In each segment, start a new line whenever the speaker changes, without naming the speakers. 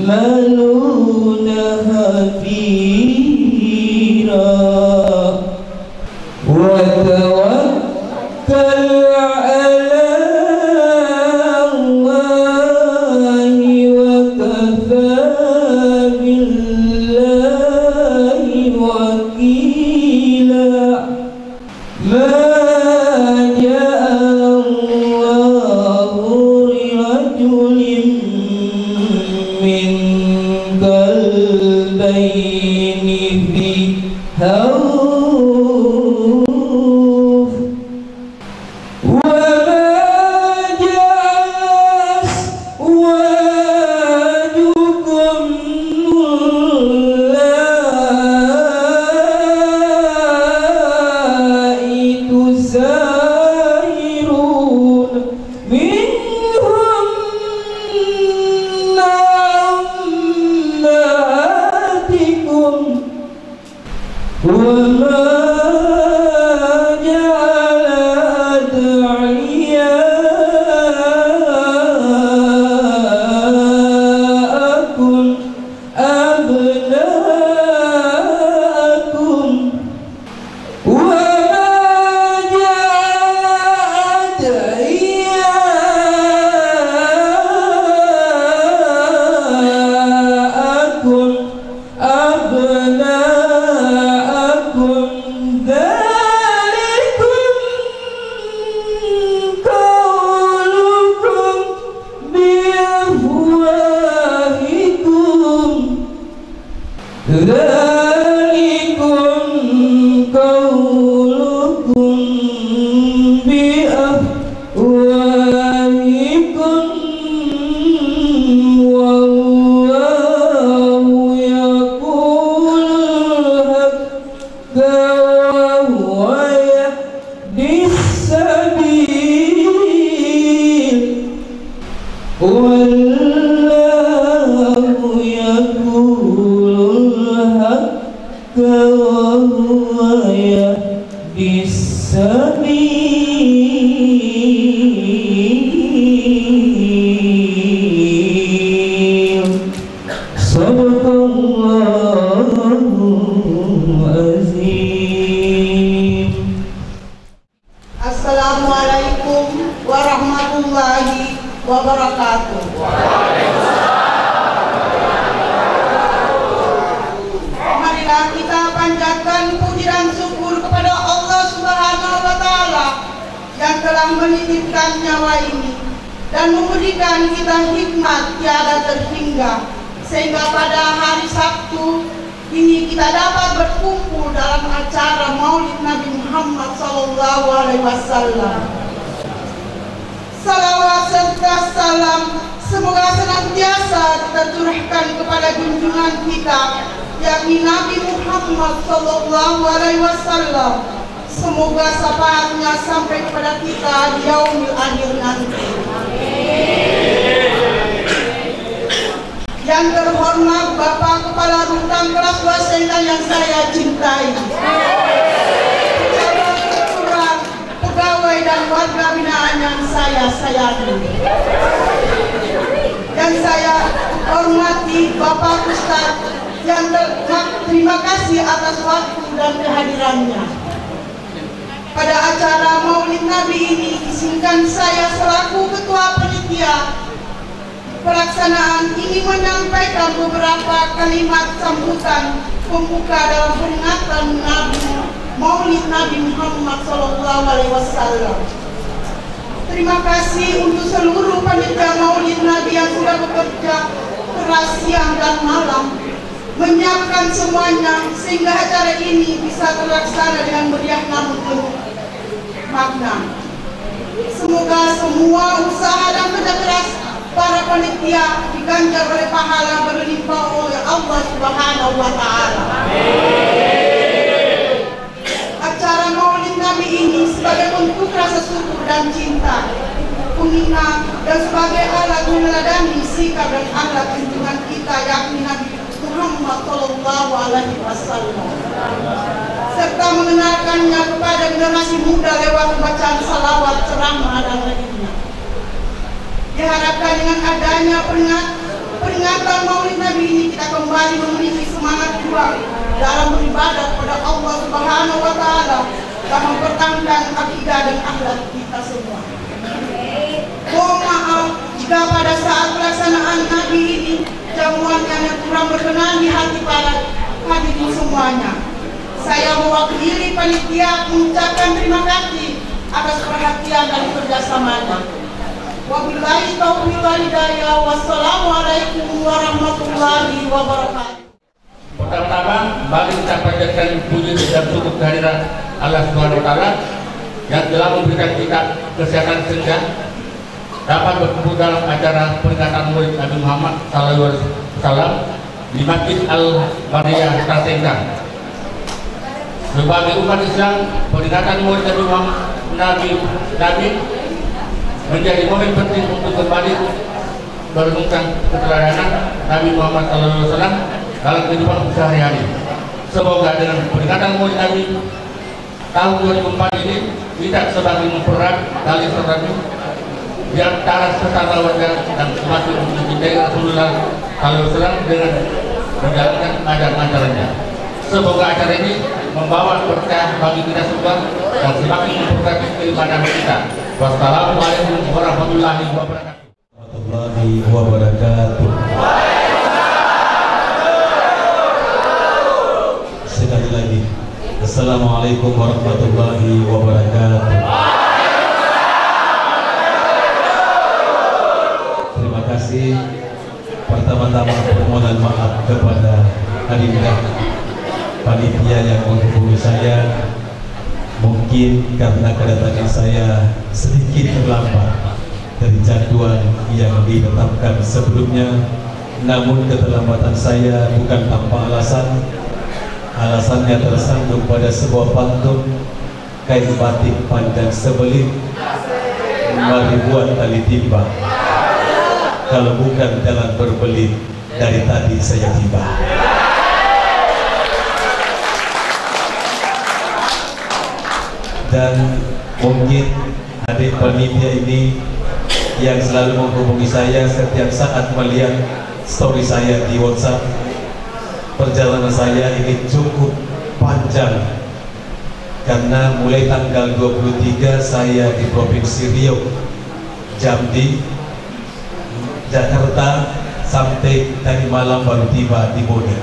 تعملون خبيرا وتوكل على الله وكفى بالله وكيلا ما جعل الله لرجل من قلبين في جوف وما جعل أزواجكم اللائي تسايرون منهن أمهاتكم وما جعل أدعياءكم أبناءكم وما جعل أدعياءكم أبناءكم ذلكم قولكم بأفواهكم ذلكم قولكم بأفواهكم والله يقول الحق وهو يهدي السبيل والله يقول الحق وهو يهدي السبيل صدق الله العظيم.
Assalamualaikum warahmatullahi wabarakatuh. Marilah kita panjatkan puji dan syukur kepada Allah Subhanahu wa Ta'ala yang telah menitipkan nyawa ini dan memberikan kita hikmat tiada terhingga, sehingga pada hari Sabtu ini kita dapat berkumpul dalam acara Maulid Nabi Muhammad SAW. Salawat serta salam semoga senantiasa kita curahkan kepada junjungan kita, yakni Nabi Muhammad SAW. Semoga syafaatnya sampai kepada kita di yaumil akhir nanti. Yang terhormat Bapak Kepala Rutan Kelas 2 Senda yang saya cintai, pegawai dan warga binaan yang saya sayangi, dan saya hormati Bapak Ustadz yang terima kasih atas waktu dan kehadirannya. Pada acara Maulid Nabi ini izinkan saya selaku Ketua Panitia pelaksanaan ini menyampaikan beberapa kalimat sambutan pembuka dalam peringatan Maulid Nabi Muhammad SAW. Terima kasih untuk seluruh panitia Maulid Nabi yang sudah bekerja keras siang dan malam menyiapkan semuanya sehingga acara ini bisa terlaksana dengan meriah namun penuh makna. Semoga semua usaha dan kerja keras para panitia diganjar oleh pahala berlimpah oleh Allah Subhanahu wa Ta'ala. Acara Maulid Nabi ini sebagai bentuk rasa syukur dan cinta, pengingat dan sebagai alat meneladani sikap dan akhlak junjungan kita yakni Nabi Muhammad SAW, serta mengenalkannya kepada generasi muda lewat bacaan salawat, ceramah dan lainnya. Diharapkan dengan adanya peringatan Maulid Nabi ini kita kembali memiliki semangat juang dalam beribadah kepada Allah Subhanahu wa Ta'ala dan mempertahankan akidah dan akhlak kita semua. Mohon maaf jika pada saat pelaksanaan Nabi ini jamuannya yang kurang berkenan di hati para hadirin semuanya. Saya mewakili panitia mengucapkan terima kasih atas perhatian dan kerjasamanya. Wabillahi taufiq wal hidayah. Wassalamualaikum warahmatullahi wabarakatuh.
Pertama-tama, mari kita panjatkan puji dan syukur kehadiran Allah Subhanahu wa Ta'ala yang telah memberikan kita kesehatan sehingga dapat berkumpul dalam acara peringatan Maulid Nabi Muhammad SAW di Masjid Al-Bariyah Tasenggang. Sebagai umat Islam, peringatan Maulid Nabi Muhammad menjadi momen penting untuk kembali merenungkan keteladanan Nabi Muhammad SAW dalam kehidupan sehari-hari. Semoga dengan peringatan Maulid Nabi tahun 2004 ini tidak semakin mempererat tali silaturahmi di antara sesama warga dan semakin mencintai Rasulullah SAW dengan menjalankan ajaran-ajarannya. Semoga acara ini membawa berkah bagi kita semua dan semakin memperkuat keimanan kita. Wassalamualaikum warahmatullahi wabarakatuh.
Sekali lagi, Assalamualaikum warahmatullahi wabarakatuh. Terima kasih. Pertama-tama permohonan maaf kepada Adinda panitia yang menghubungi saya. Mungkin karena kedatangan saya sedikit terlambat dari jadwal yang ditetapkan sebelumnya, namun keterlambatan saya bukan tanpa alasan. Alasannya tersandung pada sebuah pantun kain batik panjang sebelit, mari buat tali timba, kalau bukan jalan berbelit, dari tadi saya tiba. Dan mungkin adik panitia ini yang selalu menghubungi saya setiap saat melihat story saya di WhatsApp. Perjalanan saya ini cukup panjang karena mulai tanggal 23 saya di Provinsi Riau, Jambi, Jakarta, sampai tadi malam baru tiba di Bone.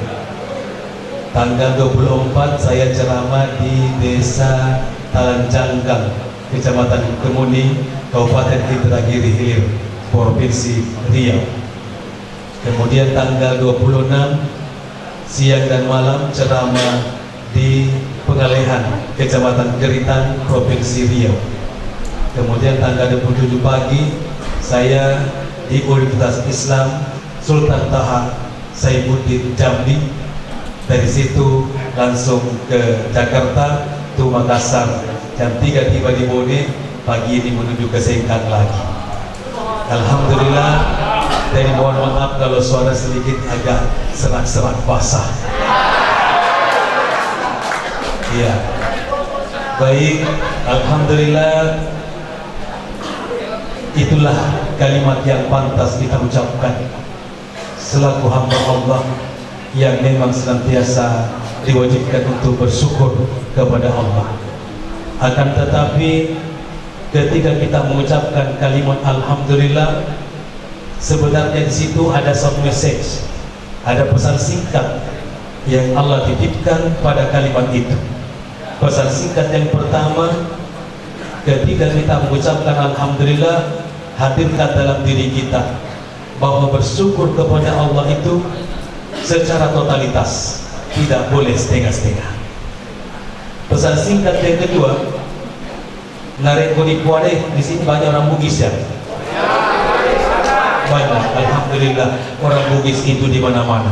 Tanggal 24 saya ceramah di Desa Talanjanggang, Kecamatan Kemuni, Kabupaten Indragiri Hilir, Provinsi Riau. Kemudian tanggal 26 siang dan malam ceramah di Pengalehan, Kecamatan Geritan, Provinsi Riau. Kemudian tanggal 27 pagi saya di Universitas Islam Sultan Taha Saifuddin Jambi. Dari situ langsung ke Jakarta, ke Makassar, jam 3 tiba di Bone, pagi ini menuju ke Sengkang lagi. Alhamdulillah, dan mohon maaf kalau suara sedikit agak serak-serak basah. Iya, baik, alhamdulillah, itulah kalimat yang pantas kita ucapkan selaku hamba Allah yang memang senantiasa diwajibkan untuk bersyukur kepada Allah. Akan tetapi ketika kita mengucapkan kalimat alhamdulillah, sebenarnya di situ ada satu message, ada pesan singkat yang Allah titipkan pada kalimat itu. Pesan singkat yang pertama, ketika kita mengucapkan alhamdulillah, hadirkan dalam diri kita bahwa bersyukur kepada Allah itu secara totalitas, tidak boleh setengah-setengah. Pesan singkat yang kedua, narik kodi kuade, di sini banyak orang Bugis ya. Banyak, alhamdulillah, orang Bugis itu di mana-mana.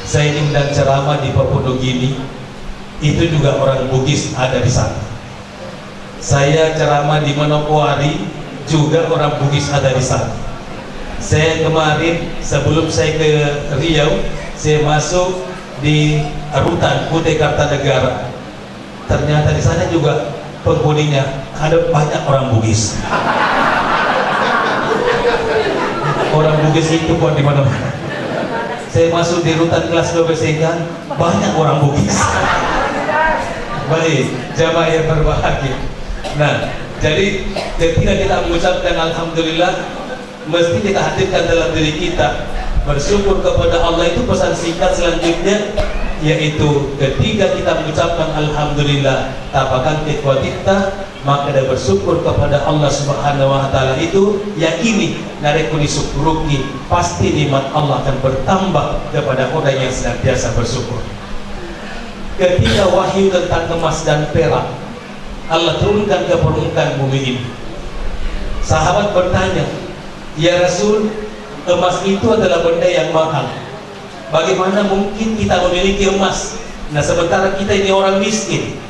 Saya ini sedang ceramah di Papua Nugini, itu juga orang Bugis ada di sana. Saya ceramah di Manokwari, juga orang Bugis ada di sana. Saya kemarin sebelum saya ke Riau, saya masuk di Rutan Kutai Kartanegara. Ternyata di sana juga penghuninya ada banyak orang Bugis. Orang Bugis itu kok di mana-mana. Saya masuk di rutan kelas 12 kan, banyak orang Bugis. Baik, jamaah yang berbahagia. Nah, jadi ketika kita mengucapkan alhamdulillah, mesti kita hadirkan dalam diri kita bersyukur kepada Allah. Itu pesan singkat selanjutnya, yaitu ketika kita mengucapkan alhamdulillah tapakan kita, maka dia bersyukur kepada Allah Subhanahu wa taala. Itu yakini narekuni syukuruki, pasti nikmat Allah akan bertambah kepada orang yang senantiasa bersyukur. Ketika wahyu tentang emas dan perak Allah turunkan ke permukaan bumi ini, sahabat bertanya, ya Rasul, emas itu adalah benda yang mahal, bagaimana mungkin kita memiliki emas? Nah, sementara kita ini orang miskin.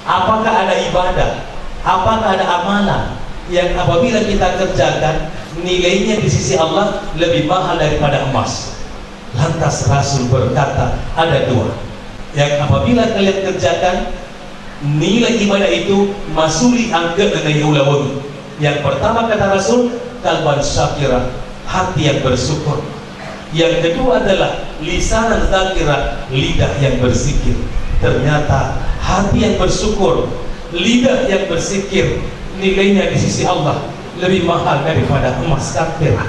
Apakah ada ibadah, apakah ada amalan yang apabila kita kerjakan nilainya di sisi Allah lebih mahal daripada emas? Lantas Rasul berkata, ada dua yang apabila kalian kerjakan nilai ibadah itu masuli angka dengan ulawun. Yang pertama kata Rasul, kalban syakira, hati yang bersyukur. Yang kedua adalah lisanan dzakira, lidah yang berzikir. Ternyata hati yang bersyukur, lidah yang berzikir, nilainya di sisi Allah lebih mahal daripada emas dan perak.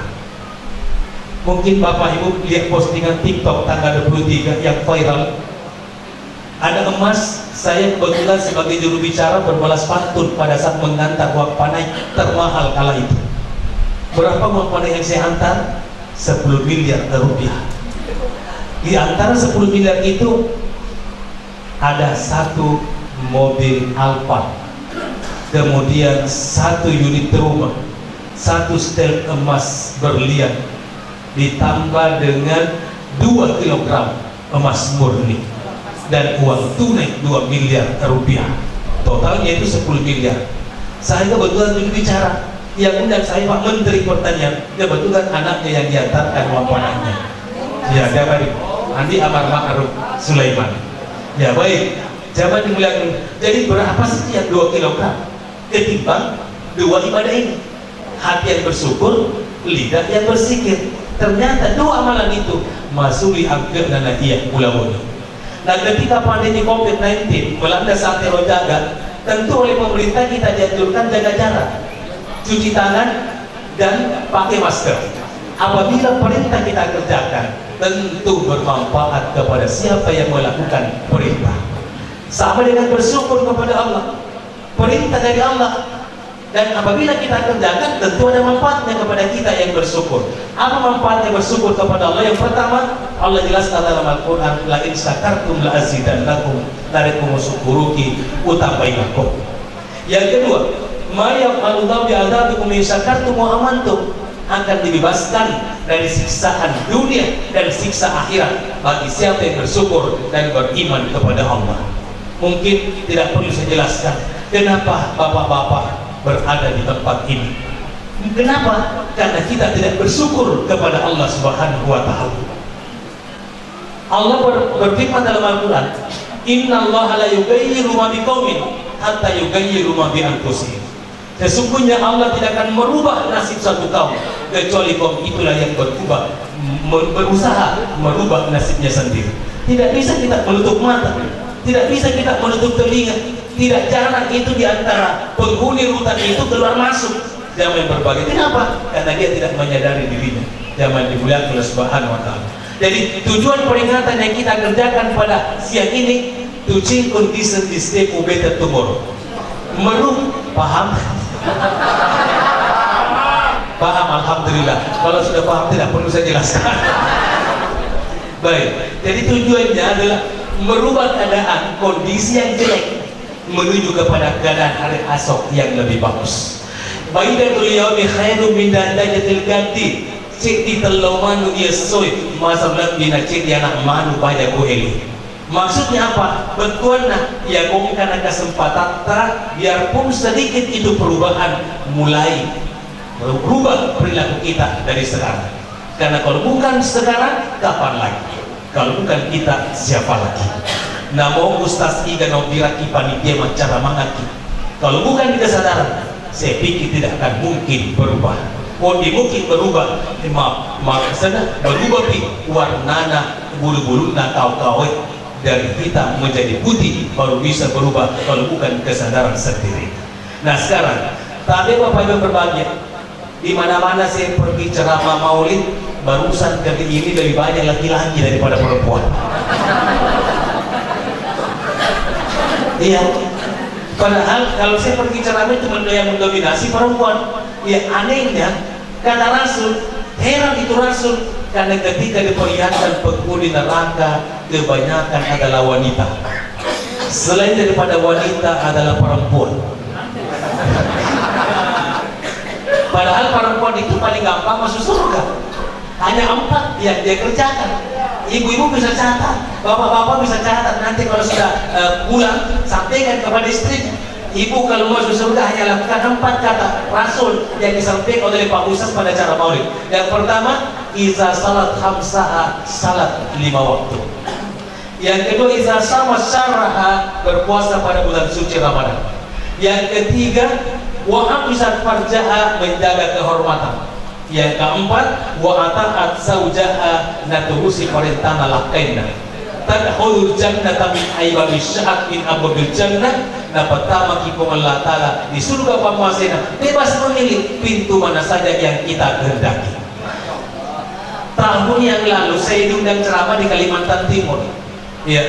Mungkin Bapak Ibu lihat postingan TikTok tanggal 23 yang viral. Ada emas, saya kebetulan sebagai juru bicara berbalas pantun pada saat mengantar uang panai termahal kala itu. Berapa uang panai yang saya antar? 10 miliar rupiah. Di antara 10 miliar itu ada satu mobil Alphard, kemudian satu unit rumah, satu setel emas berlian, ditambah dengan 2 kilogram emas murni dan uang tunai 2 miliar rupiah. Totalnya itu 10 miliar. Saya kebetulan juru bicara, yang undang saya Pak Menteri Pertanian, kebetulan anaknya yang diantarkan uang panainya. Ya, dari Andi Amar Ma'ruf Sulaiman. Ya baik, zaman dimuliakan. Jadi berapa sih yang 2 kilogram ketimbang dua ibadah ini? Hati yang bersyukur, lidah yang berzikir. Ternyata dua amalan itu masuli angker dan iya ulawun. Nah, ketika pandemi COVID-19 melanda santero jagat, tentu oleh pemerintah kita dianjurkan jaga jarak, cuci tangan, dan pakai masker. Apabila perintah kita kerjakan, tentu bermanfaat kepada siapa yang melakukan perintah. Sama dengan bersyukur kepada Allah, perintah dari Allah. Dan apabila kita kerjakan, tentu ada manfaatnya kepada kita yang bersyukur. Apa manfaatnya bersyukur kepada Allah? Yang pertama, Allah jelaskan dalam Al-Quran, la in syakartum la azidannakum, narikum syukuruki utabainakum. Yang kedua, ma yaqalullahu bi'adzabikum in syakartum wa amantum, akan dibebaskan dari siksaan dunia dan siksa akhirat bagi siapa yang bersyukur dan beriman kepada Allah. Mungkin tidak perlu saya jelaskan kenapa bapak-bapak berada di tempat ini. Kenapa? Karena kita tidak bersyukur kepada Allah Subhanahu wa taala. Allah berfirman dalam Al-Quran, innallaha la yughayyiru ma biqaumin hatta yughayyiru ma bi anfusihim. Sesungguhnya Allah tidak akan merubah nasib satu kaum kecuali kaum itulah yang berusaha merubah nasibnya sendiri. Tidak bisa kita menutup mata, tidak bisa kita menutup telinga. Tidak jarang itu diantara penghuni rutan itu keluar masuk zaman yang berbagai. Kenapa? Karena dia tidak menyadari dirinya. Zaman dimuliakan oleh Subhanahu wa taala. Jadi tujuan peringatan yang kita kerjakan pada siang ini, to change condition this day for better tomorrow. Paham? Paham, alhamdulillah. Kalau sudah paham tidak perlu saya jelaskan. Baik. Jadi tujuannya adalah merubah keadaan kondisi yang jelek menuju kepada keadaan hari esok yang lebih bagus. Baidatul yaumi khairum min dadajatil ganti. Cik di telau manu ia soy masa lebih nak cik dia nak manu pada kuheli. Maksudnya apa? Betulnya ya karena kesempatan biarpun sedikit itu perubahan mulai berubah perilaku kita dari sekarang. Karena kalau bukan sekarang, kapan lagi? Kalau bukan kita, siapa lagi? Namo Ustaz Iga Nobiraki panitia macara mangaki. Kalau bukan kesadaran, saya pikir tidak akan mungkin berubah. di mungkin berubah maksudnya berubah pi warnana bulu-bulu na kau dari hitam menjadi putih baru bisa berubah kalau bukan kesadaran sendiri. Nah sekarang tadi Bapak Ibu berbahagia, di mana-mana saya pergi ceramah maulid barusan kali ini lebih banyak laki-laki daripada perempuan. Iya. Padahal kalau saya pergi ceramah itu yang mendominasi perempuan. Ya anehnya kata Rasul, heran itu Rasul karena ketika diperlihatkan penghuni neraka kebanyakan adalah wanita. Selain daripada wanita adalah perempuan. Padahal perempuan itu paling gampang masuk surga. Hanya 4 yang dia kerjakan. Ibu-ibu bisa catat, bapak-bapak bisa catat. Nanti kalau sudah pulang sampaikan kepada istrinya. Ibu kalau masuk surga hanya lakukan 4 kata Rasul yang disampaikan oleh Pak Ustaz pada acara maulid. Yang pertama, iza salat khamsaha, salat 5 waktu. Yang kedua, iza sama syaraha, berpuasa pada bulan suci Ramadan. Yang ketiga, wa hafizat farjaha, menjaga kehormatan. Yang keempat, wa ata'at zawjaha, naturusi perintah lakaina. Tadkhulul jannata min aywabi sya'at min abwabil jannah. Nah pertama kipong Allah Ta'ala di surga pamuasena bebas memilih pintu mana saja yang kita kehendaki. Tahun yang lalu saya diundang ceramah di Kalimantan Timur. Ya,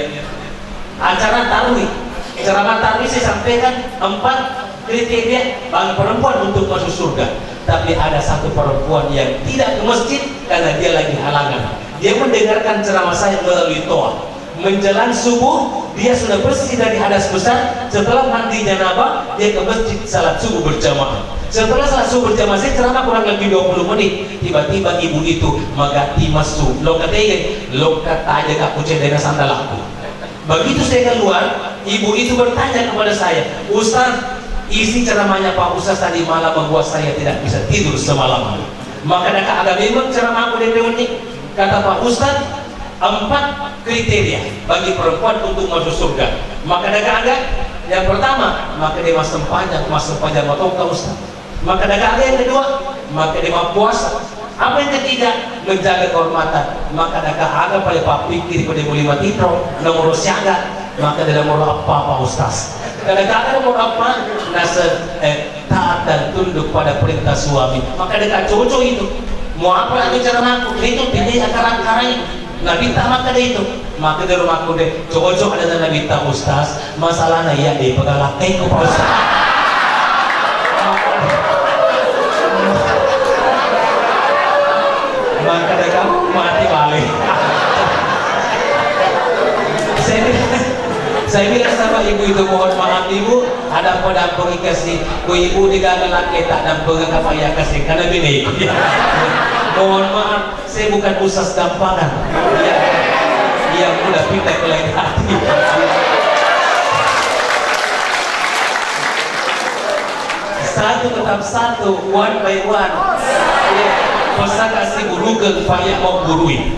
acara tarwih. Ceramah tarwih saya sampaikan 4 kriteria bagi perempuan untuk masuk surga. Tapi ada satu perempuan yang tidak ke masjid karena dia lagi halangan. Dia mendengarkan ceramah saya melalui toa. Menjelang subuh dia sudah bersih dari hadas besar. Setelah mandi janabah dia ke masjid salat subuh berjamaah. Setelah salat subuh berjamaah saya ceramah kurang lebih 20 menit. Tiba-tiba ibu itu magati masuk lokat aja kaku cedena sandalaku. Begitu saya keluar, ibu itu bertanya kepada saya, Ustaz, isi ceramahnya Pak Ustaz tadi malam membuat saya tidak bisa tidur semalam. Maka ada memang ceramah aku dari unik. Kata Pak Ustaz, 4 kriteria bagi perempuan untuk masuk surga. Maka ada yang pertama, maka dia masuk panjang atau Ustaz. Maka ada yang kedua, maka dia mau puasa. Apa yang ketiga, menjaga kehormatan. Maka ada pada Pak pikir pada 5 titro nomor siaga. Maka dia nomor apa Pak Ustaz? Kadang-kadang nomor apa? Taat dan tunduk pada perintah suami. Maka dekat cocok itu. Mau apa lagi cara aku? Itu pilih akar-akar itu. Nabi tak maka dia itu. Maka di rumahku deh. Cocok ada Nabi tak Ustaz. Masalahnya ya deh pegalakai ku Pak Ustaz. Maka dia kamu mati balik. Saya bilang sama ibu itu, mohon maaf ibu, ada pada kasih ku ibu digagal laki tak ada apa ya kasih karena bini. Mohon maaf, saya bukan Ustaz gampangan. Dia udah pindah ke lain hati. Satu tetap satu, one by one. Pesan kasih guru ke payah mau gurui.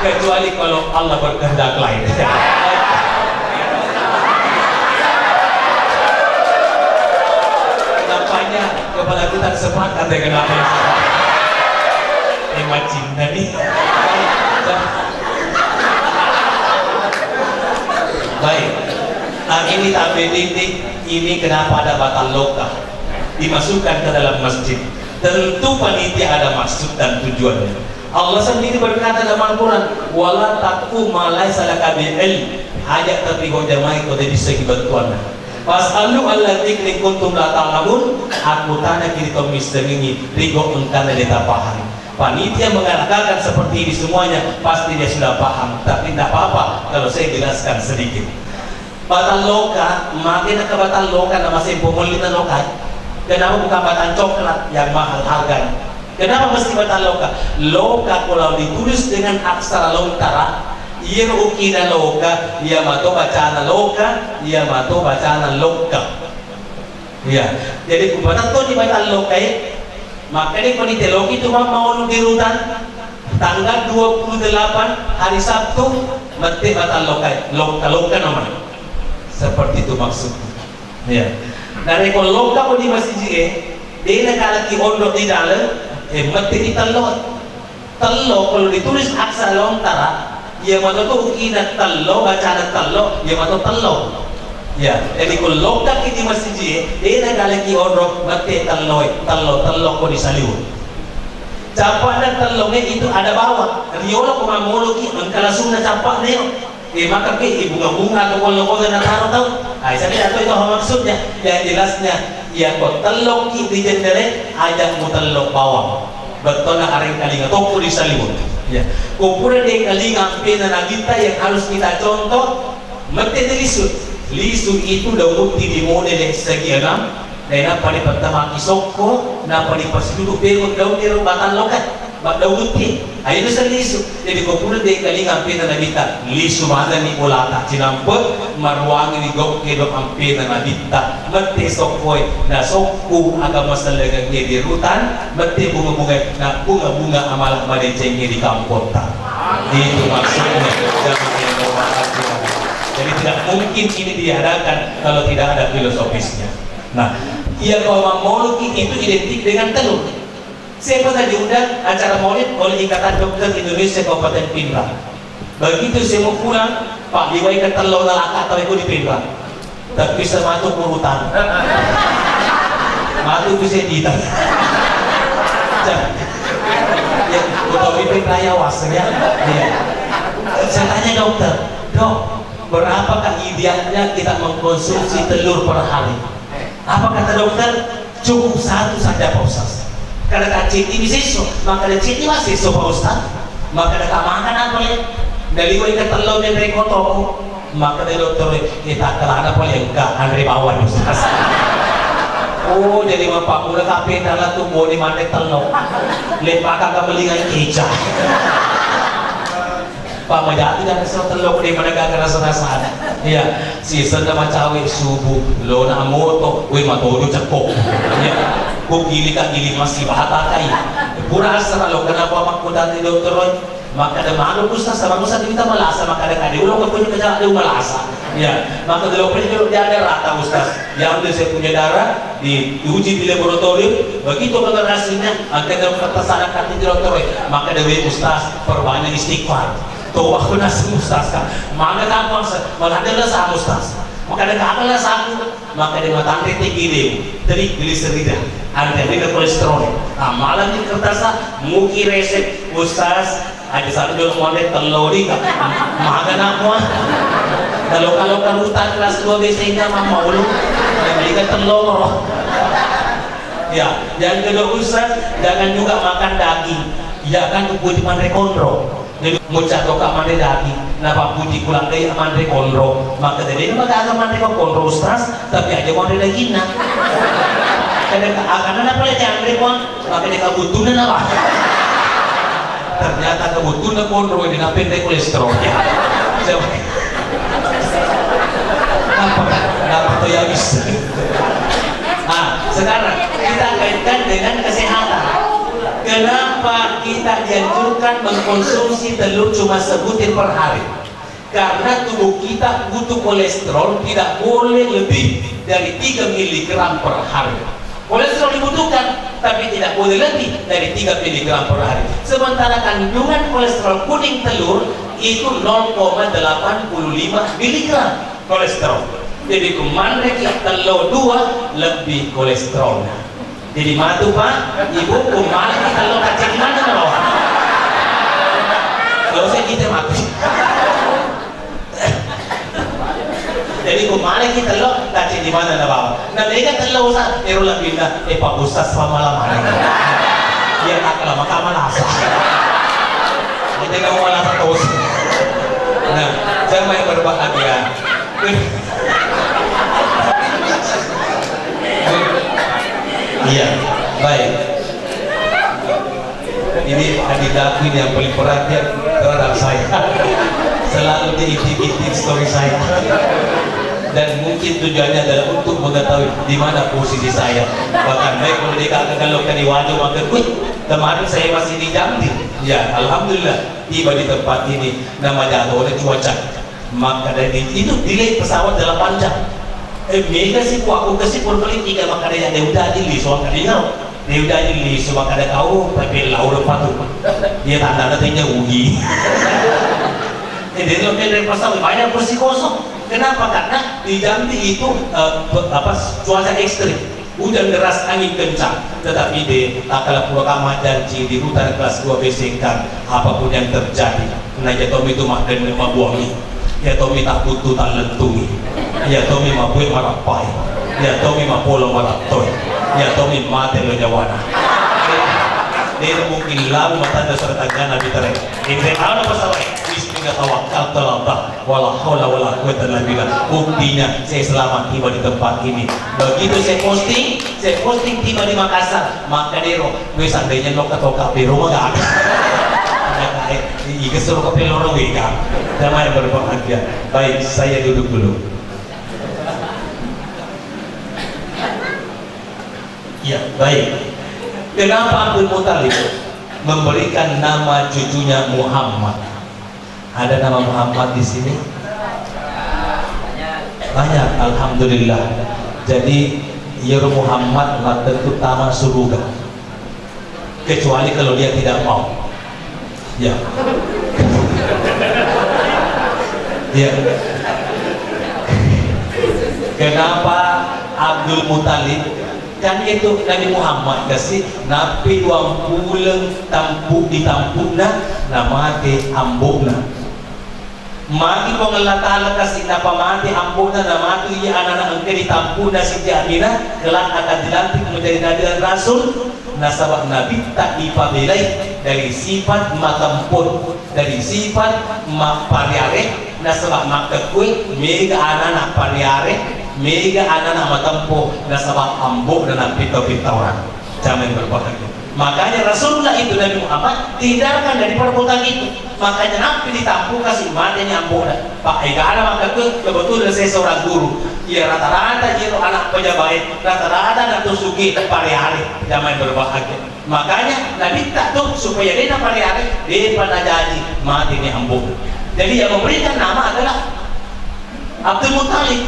Kecuali kalau Allah berkehendak lain. Kepala kita sepakat dengan apa yang cinta nih. Baik, ini tabelitik ini kenapa ada batal loka dimasukkan ke dalam masjid. Tentu panitia ada maksud dan tujuannya. Allah sendiri berkata dalam Al-Quran, wala taqfu ma laysa laka bi'ilm, hajat tapi hojamai kau dari segi bantuan. Fas'alu alla dzikri kuntum la ta'lamun, aku tanya kiri kaum ini rigo engkana dia paham. Panitia mengatakan seperti ini semuanya pasti dia sudah paham, tapi tidak apa-apa kalau saya jelaskan sedikit. Batal loka, makin ke batal loka nama saya pemulihan loka. Kenapa bukan batal coklat yang mahal harganya? Kenapa mesti batal loka? Loka kalau ditulis dengan aksara lontara, ia ukina loka, ia mato bacaan loka, ia mato bacaan loka. Ya, jadi kumpulan tu di batal loka makanya panitia loka itu mau di rutan tanggal 28 hari Sabtu mati batal loka namanya. Seperti itu maksudnya. Ya. Dari kalau loka di masjid dia kalau ki ondok di dalam mati di telur kalau ditulis aksara lontara ya mata tuh kina telur baca telur ya mata telur ya jadi kalau lokal kita masih dia kalau ki ondok mati telur kau disaliu capak telurnya itu ada bawah riola kau mamolo ki angkala sumna capak neo maka ke bunga-bunga atau kolong-kolong na taruh ay sabi ato ito maksudnya yang jelasnya ya kok telok di jendela ajak mo telok bawang betul na aring kalinga toko di salimut ya kumpulnya di kalinga pena nagita yang harus kita contoh mati lisut itu daun di mone dari segi enam dan apa di pertama kisoko napa di pas duduk begon daun di rumbatan lokat bak daun ti ayo sa lisu jadi kumpulnya di kalinga pena nagita lisu mana ni bolata cinampot marwangi ni gok kedok ampe na nagita mati sokoy na sokku agama salagang di rutan mati bunga-bunga na bunga-bunga amalah madeceng di kampota itu maksudnya zaman yang bermakna jadi tidak mungkin ini diadakan kalau tidak ada filosofisnya nah ia kalau maulid itu identik dengan telur. Saya pernah diundang acara maulid oleh Ikatan Dokter Indonesia Kabupaten Pindrang. Begitu saya mau pulang, Pak diwaikan telur lalaka atau itu di Pindrang. Tak bisa masuk urutan. Masuk bisa ditang. Ya, untuk pimpin raya was ya. Saya tanya dokter, dok, berapakah idealnya kita mengkonsumsi telur per hari? Apa kata dokter? Cukup satu saja Pak Ustaz. Kalau tak citi bisa so, maka ada citi masih so Pak Ustaz. Maka ada makan apa ya? Dari gue ikan telur dan dari kotor, maka dari dokter kita kelana boleh enggak Andre Bawan Ustaz. Oh jadi bapak muda kape dalam tuh mau di mana telur, lepakkan kebelingan keja. Pak majati dan rasa telur di mana gak rasa ada. Iya, si sedang cawe subuh lo na moto, we matodo cakok. Iya, kok gili masih bahata kai. Pura asal lo kenapa makudan di dokter Roy? Maka ada malu Ustaz sama Ustaz kita malasa maka ada kade ulo kau punya kerja ada malasa. Iya, maka kalau punya dia ada rata Ustaz. Yang dia punya darah diuji di laboratorium, begitu benar hasilnya akan dalam ketersanakan di dokter Roy. Maka ada Ustaz perbanyak istighfar. Tuh aku nasi Ustaz kan, mana kamu malah ada sama Ustaz, maka ada kakaklah sama, maka dia matang titik ini, tadi gliserida, ada dia kolesterol, nah malam di kertasnya muki resep Ustaz, ada satu jual model telur di, makan apa? Kalau karutan kelas 2 biasanya mama ulu, yang belikan telur. Ya, yang kedua Ustaz, jangan juga makan daging, ya kan putih mandre kontrol. Jadi mucat doka mande daging, napa putih pulang dari mande kontrol, maka dari ini maka agak mande kontrol Ustaz, tapi aja mande daging nak. Kadang akan apa lagi mande kon, maka dia kebutuhan apa? Ternyata kebutuhan kontrol ini nampil dari kolesterol. Apa tuh yang bisa? Nah, sekarang kita kaitkan dengan kesehatan. Kenapa kita dianjurkan mengkonsumsi telur cuma sebutir per hari? Karena tubuh kita butuh kolesterol tidak boleh lebih dari 3 mg per hari. Kolesterol dibutuhkan, tapi tidak boleh lebih dari 3 mg per hari. Sementara kandungan kolesterol kuning telur itu 0,85 mg kolesterol. Jadi kemana telur 2 lebih kolesterolnya. Jadi matu Pak, Ibu kumaha kalau kacang mana bawah? Kalau saya kita mati. Jadi kumaha kita lo kacang di mana bawah? Nah mereka telur Ustaz, erolah pindah, Pak Ustaz selamat malam. Dia tak lama kamu lasa. Kita kamu lasa terus. Nah, jangan yang berbahagia. Iya, baik. Ini kandidat yang paling perhatian terhadap saya. Selalu diintip-intip story saya. Dan mungkin tujuannya adalah untuk mengetahui di mana posisi saya. Bahkan baik kalau dikatakan di Waduh maka kemarin saya masih di Jambi. Ya, alhamdulillah tiba di tempat ini. Nama jatuh oleh cuaca. Maka dari itu delay pesawat 8 jam. Mega sih aku kasih politika makanya dia udah di soal kalian dia udah di soal kada kau tapi laur patu dia tanda tanya ugi jadi lebih dari pasal banyak bersih kosong. Kenapa? Karena di Jambi itu cuaca ekstrim, hujan deras, angin kencang, tetapi di Takala Pulau Kamajanci di hutan kelas 2 Besengkang apapun yang terjadi nah ya Tommy itu makan mabuangi ya Tommy tak butuh tak lentungi ya Tommy mabui marapai ya Tommy mapolo maratoy ya Tommy mati lo nyawana dia mungkin lalu matanda serta gana bitare ini ada pasal bismillah tawakal Allah wala haula wala quwwata illa billah. Buktinya saya selamat tiba di tempat ini. Begitu saya posting tiba di Makassar maka dero wis seandainya lo katoka di rumah gak ada iya suruh ke pelorong wika damai berbahagia. Baik, saya duduk dulu. Ya, baik. Kenapa Abdul Muthalib memberikan nama cucunya Muhammad? Ada nama Muhammad di sini? Banyak, alhamdulillah. Jadi ya Muhammad tentu taman surga. Kecuali kalau dia tidak mau. Ya. Ya. Kenapa Abdul Muthalib? Kan itu Nabi Muhammad kasih nabi wang pulang tampuk di tampukna nama ke ambukna mati Allah Ta'ala kasih napa mati ambukna nama tu ya anak-anak engke di tampukna Siti Aminah kelak akan dilantik menjadi nabi dan rasul. Nasabah Nabi tak dipabelai dari sifat matempun dari sifat pariare nasabah makakui mega anak-anak pariare mega anak-anak matempo nasabah ambuk dan pita-pita orang jangan berbahagia. Makanya Rasulullah itu Nabi Muhammad tindakan dari perbuatan itu. Makanya nabi ditampung kasih matanya ambuk pak ega anak makakui kebetulan saya seorang guru ya rata-rata jero anak pejabat rata-rata anak tusuki pariare jangan berbahagia. Makanya Nabi tak tuh supaya dia pariare dia pada jadi mati ini ambuk. Jadi yang memberikan nama adalah Abdul Muthalib.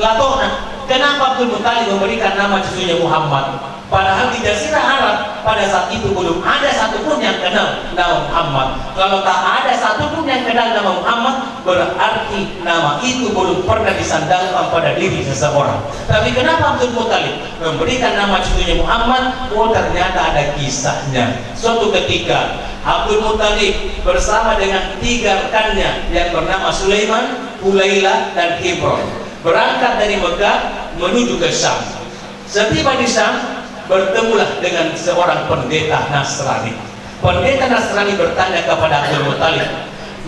Latona. Kenapa Abdul Muthalib memberikan nama cucunya Muhammad? Padahal di Jazirah Arab pada saat itu belum ada satupun yang kenal nama Muhammad. Kalau tak ada satupun yang kenal nama Muhammad, berarti nama itu belum pernah disandangkan pada diri seseorang. Tapi kenapa Abdul Muthalib memberikan nama cucunya Muhammad? Oh, ternyata ada kisahnya. Suatu ketika Abdul Muthalib bersama dengan 3 rekannya yang bernama Sulaiman, Hulailah, dan Hebron berangkat dari Mekah menuju ke Syam. Setiba di Syam bertemulah dengan seorang pendeta Nasrani. Pendeta Nasrani bertanya kepada Abdul Muthalib,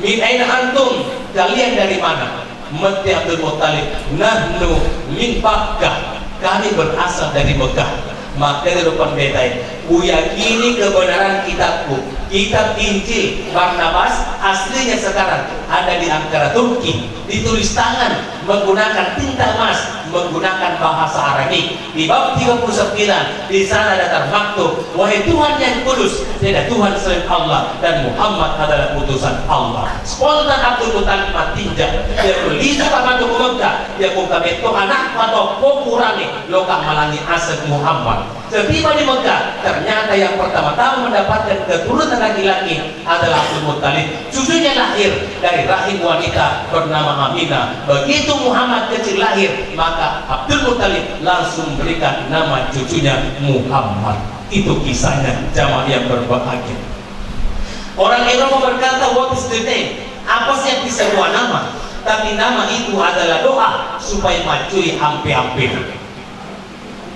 "Min aina antum?" Kalian dari mana? Mati Abdul Muthalib, "Nahnu min Makkah." Kami berasal dari Mekah. Maka dari pendeta ini, kuyakini kebenaran kitabku, kitab Injil Barnabas aslinya sekarang ada di Ankara Turki, ditulis tangan menggunakan tinta emas, menggunakan bahasa Arabik. Di bab 39 di sana ada termaktub, wahai Tuhan yang kudus, tidak Tuhan selain Allah dan Muhammad adalah utusan Allah. Spontan Abdul Muthalib matinja, dia berlisu kaman Mekah, dia buka beto anak atau pokurani lokak malangi asal Muhammad. Setiba di Mekah, ternyata yang pertama-tama mendapatkan keturunan laki-laki adalah Abdul Muthalib. Cucunya lahir dari rahim wanita bernama Aminah. Begitu Muhammad kecil lahir, maka Abdul Muthalib langsung berikan nama cucunya Muhammad. Itu kisahnya jamaah yang berbahagia. Orang Eropa berkata, what is the name? Apa sih yang bisa buat nama? Tapi nama itu adalah doa supaya macui hampi-hampi.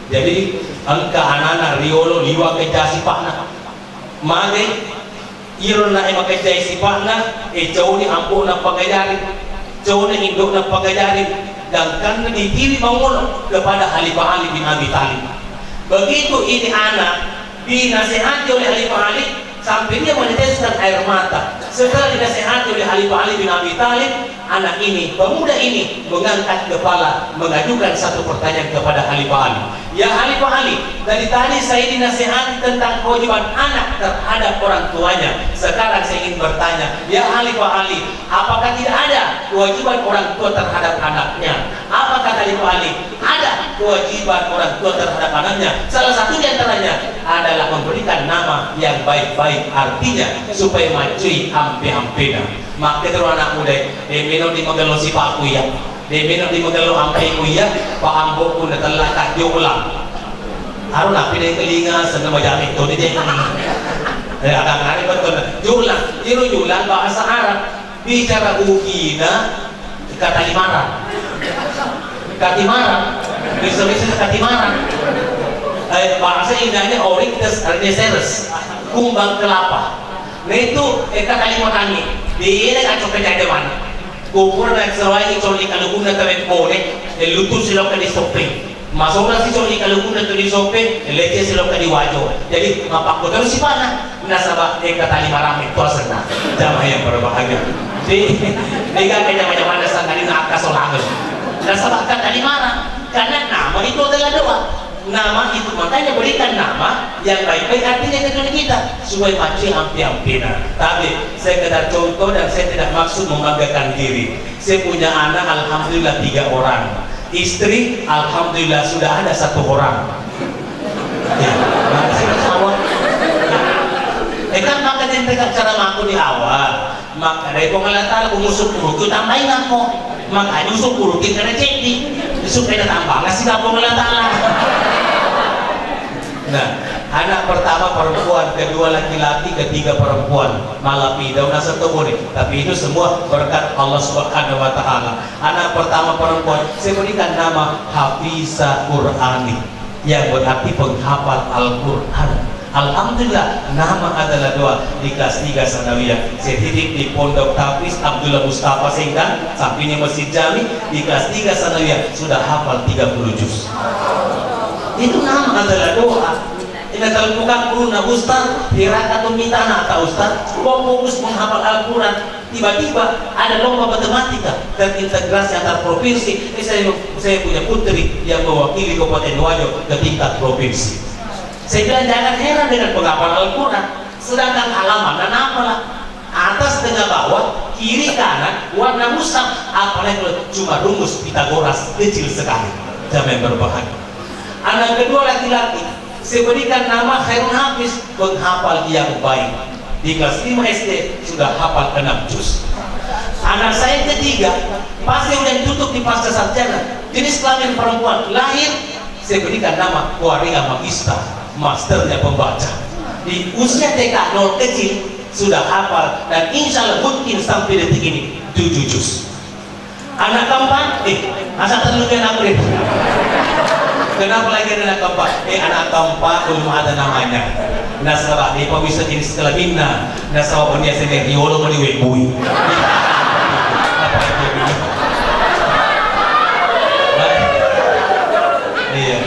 Jadi angka anak-anak riolo liwa kejasi pakna mage iro na ema kejasi pakna jauh ni ampuh na pagajari jauh ni induk na pagajari dan karena dipilih bangun kepada Khalifah Ali bin Abi Thalib. Begitu ini anak dinasihati oleh Khalifah Ali sampai dia meneteskan air mata. Setelah dinasihati oleh Khalifah Ali bin Abi Thalib, anak ini, pemuda ini mengangkat kepala, mengajukan satu pertanyaan kepada Khalifah Ali. Ya Khalifah Ali, dari tadi saya dinasihati tentang kewajiban anak terhadap orang tuanya. Sekarang saya ingin bertanya, ya Khalifah Ali, apakah tidak ada kewajiban orang tua terhadap anaknya? Apa kata Ibu Ali? Ada kewajiban orang tua terhadap anaknya. Salah satu di antaranya adalah memberikan nama yang baik-baik, artinya supaya macui ampe-ampena. Maka terus anak muda, minum di megalo si Pak Kuya, minum di megalo ampe Kuya, Pak Ambok pun telah tak diulang. Harus nak pindah kelinga senang majamik tu dia. Agak hari betul. Julang bahasa Arab bicara ugina katimaran. Bisa katimaran. Bahasa Indahnya Oryctes arneseres, kumbang kelapa. Nah itu kalimat ini. Dia nak cakap macam mana? Kupur nak sawai coli kalau guna kawin boleh, lutut silok kali sope. Masuk nasi coli kalau guna tu di sope, leceh silok kali wajo. Jadi mapak ko terus si mana? Nasabah kata lima ramai tuas senang. Jamaah yang berbahagia. Dia macam mana sang kali nak kasolangan. Nasabah kata lima ram, karena nama itu adalah doa. Nama itu makanya berikan nama yang baik-baik artinya ke kita supaya macam ampi-ampina. Tapi saya kedar contoh dan saya tidak maksud membanggakan diri. Saya punya anak alhamdulillah 3 orang, istri alhamdulillah sudah ada 1 orang. Ya, makasih sama. Kan makanya mereka cara maku di awal. Maka dari pengalatala umusuk puruk tambahin ako. Makanya usuk puruk kita jadi supaya tambah ngasih kapong pengalatala. Nah, anak pertama perempuan, kedua laki-laki, ketiga perempuan. Malapi daun satu boleh. Tapi itu semua berkat Allah Subhanahu wa taala. Anak pertama perempuan, saya berikan nama Hafizah Qur'ani, yang berarti penghafal Al-Qur'an. Alhamdulillah, nama adalah doa di kelas 3 sanawiyah. Saya titip di Pondok Hafiz Abdullah Mustafa Sengkang, sampingnya Masjid Jami. Di kelas 3 sanawiyah sudah hafal 30 juz. Itu nama adalah doa. Ini kalau bukan guru na ustaz, diraka atau minta anak atau ustaz, fokus menghafal Al-Quran. Tiba-tiba ada lomba matematika dan integrasi antar provinsi. Saya punya putri yang mewakili Kabupaten Wajo ke tingkat provinsi. Saya bilang jangan heran dengan penghafal Al-Quran. Sedangkan halaman dan apalah atas dengan bawah, kiri kanan, warna musang, apalagi cuma rumus Pitagoras kecil sekali. Jangan berbahagia. Anak kedua laki-laki, saya berikan nama Khairul Hafiz, penghafal yang baik. Di kelas 5 SD sudah hafal 6 juz. Anak saya ketiga, pasti udah tutup di pasca sarjana, jenis kelamin perempuan, lahir, saya berikan nama Waria Magista, masternya pembaca. Di usia TK 0 kecil sudah hafal dan insya Allah mungkin sampai detik ini 7 juz. Anak keempat, asal terlalu aku deh. Kenapa lagi anak keempat? Anak keempat belum ada namanya. Nasabah di pawisa jenis kelaminna. Nasabah pun dia sendiri diolong mau diwebui. Apa itu? Iya.